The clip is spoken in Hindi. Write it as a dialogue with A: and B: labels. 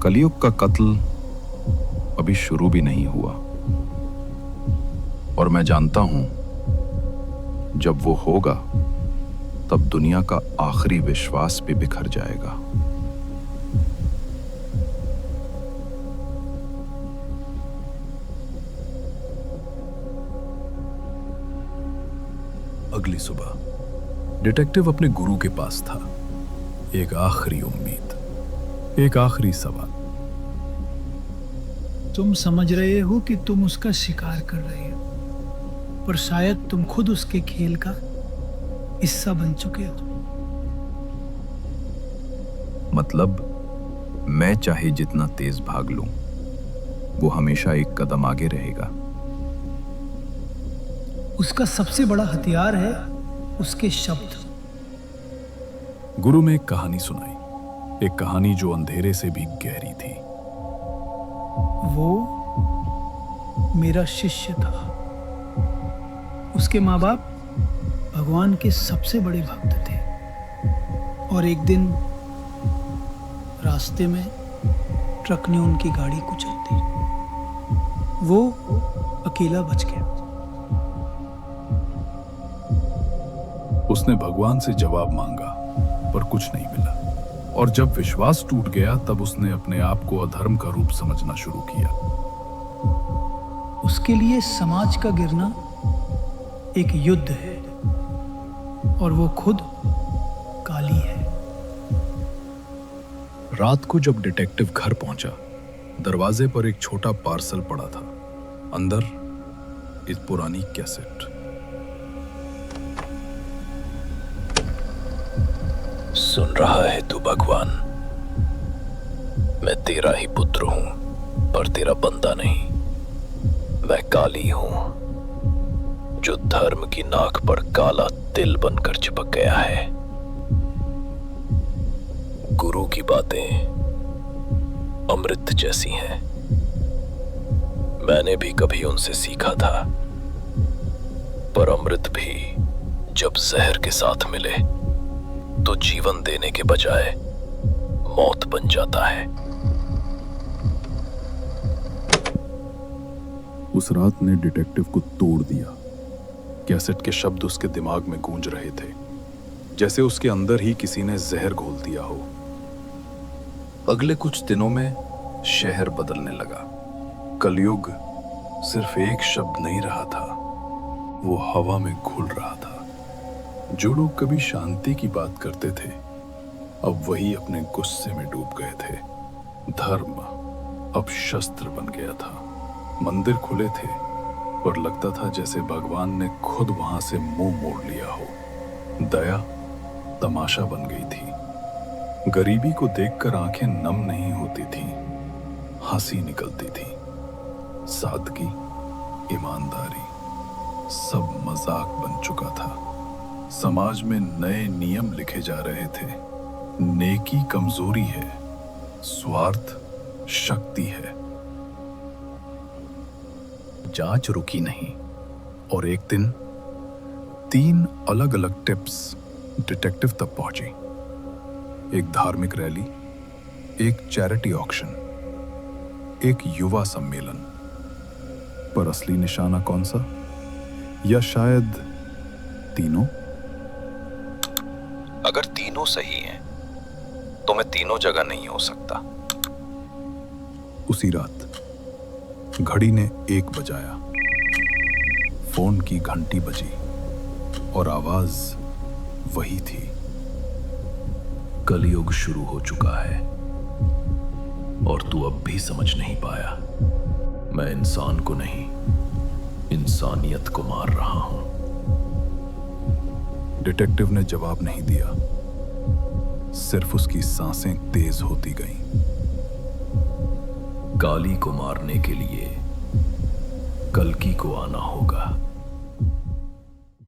A: कलयुग का कत्ल अभी शुरू भी नहीं हुआ, और मैं जानता हूं जब वो होगा तब दुनिया का आखिरी विश्वास भी बिखर जाएगा।
B: अगली सुबह डिटेक्टिव अपने गुरु के पास था। एक आखिरी उम्मीद, एक आखिरी सवाल।
C: तुम समझ रहे हो कि तुम उसका शिकार कर रहे हो, पर शायद तुम खुद उसके खेल का हिस्सा बन चुके हो।
A: मतलब मैं चाहे जितना तेज भाग लूं, वो हमेशा एक कदम आगे रहेगा।
C: उसका सबसे बड़ा हथियार है उसके शब्द।
B: गुरु ने एक कहानी सुनाई, एक कहानी जो अंधेरे से भी गहरी थी।
C: वो मेरा शिष्य था। उसके माँ बाप भगवान के सबसे बड़े भक्त थे, और एक दिन रास्ते में ट्रक ने उनकी गाड़ी कुचल दी। वो अकेला बच गया।
B: उसने भगवान से जवाब मांगा, पर कुछ नहीं मिला। और जब विश्वास टूट गया, तब उसने अपने आप को अधर्म का रूप समझना शुरू किया।
C: उसके लिए समाज का गिरना एक युद्ध है, और वो खुद काली है।
B: रात को जब डिटेक्टिव घर पहुंचा, दरवाजे पर एक छोटा पार्सल पड़ा था। अंदर एक पुरानी कैसेट।
D: सुन रहा है तू भगवान? मैं तेरा ही पुत्र हूं, पर तेरा बंदा नहीं। मैं काली हूं, जो धर्म की नाक पर काला तिल बनकर चिपक गया है। गुरु की बातें अमृत जैसी हैं। मैंने भी कभी उनसे सीखा था, पर अमृत भी जब जहर के साथ मिले तो जीवन देने के बजाय मौत बन जाता है।
B: उस रात ने डिटेक्टिव को तोड़ दिया। कैसेट के शब्द उसके दिमाग में गूंज रहे थे, जैसे उसके अंदर ही किसी ने जहर घोल दिया हो। अगले कुछ दिनों में शहर बदलने लगा। कलयुग सिर्फ एक शब्द नहीं रहा था, वो हवा में घुल रहा था। जो लोग कभी शांति की बात करते थे, अब वही अपने गुस्से में डूब गए थे। धर्म अब शस्त्र बन गया था। मंदिर खुले थे, पर लगता था जैसे भगवान ने खुद वहां से मुंह मोड़ लिया हो। दया तमाशा बन गई थी। गरीबी को देखकर आंखें नम नहीं होती थी, हंसी निकलती थी। सादगी, ईमानदारी, सब मजाक बन चुका था। समाज में नए नियम लिखे जा रहे थे। नेकी कमजोरी है, स्वार्थ शक्ति है। जांच रुकी नहीं, और एक दिन 3 अलग अलग टिप्स डिटेक्टिव तक पहुंची। एक धार्मिक रैली, एक चैरिटी ऑक्शन, एक युवा सम्मेलन। पर असली निशाना कौन सा? या शायद तीनों?
A: अगर तीनों सही हैं, तो मैं तीनों जगह नहीं हो सकता।
B: उसी रात घड़ी ने 1 बजाया। फोन की घंटी बजी, और आवाज वही थी।
D: कलयुग शुरू हो चुका है, और तू अब भी समझ नहीं पाया। मैं इंसान को नहीं, इंसानियत को मार रहा हूं।
B: डिटेक्टिव ने जवाब नहीं दिया, सिर्फ उसकी सांसें तेज होती गईं।
D: काली को मारने के लिए कल्कि को आना होगा।